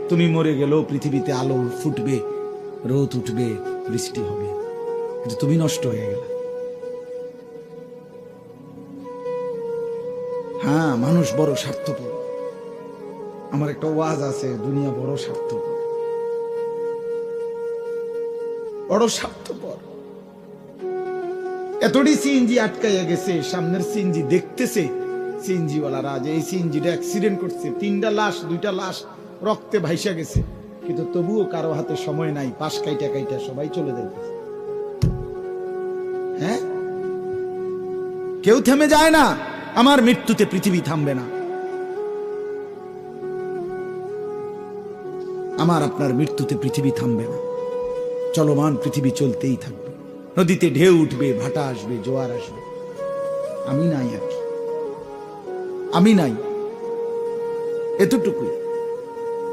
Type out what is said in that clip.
তুমি মরে গেলেও পৃথিবীতে আলো ফুটবে, রোদ উঠবে, বৃষ্টি হবে, কিন্তু তুমি নষ্ট হয়ে গেলে। হ্যাঁ, মানুষ বড় স্বার্থপর। আমার একটা ওয়াজ আছে, দুনিয়া বড় স্বার্থপর, বড় স্বার্থপর। এতটি সিএনজি আটকাইয়া গেছে, সামনের সিএনজি দেখতেছে সিএনজি ওয়ালারা যে এই সিএনজিটা অ্যাক্সিডেন্ট করছে, 3টা লাশ, 2টা লাশ রক্তে ভাইসা গেছে, কিন্তু তবুও কারো হাতে সময় নাই, পাশ কাইটা কাইটা সবাই চলে যাইতেছে। হ্যাঁ, কেউ থেমে যায় না। আমার মৃত্যুতে পৃথিবী থামবে না, আমার আপনার মৃত্যুতে পৃথিবী থামবে না। চলমান পৃথিবী চলতেই থাকবে। নদীতে ঢেউ উঠবে, ভাটা আসবে, জোয়ার আসবে, আমি নাই আর কি, আমি নাই, এতটুকুই।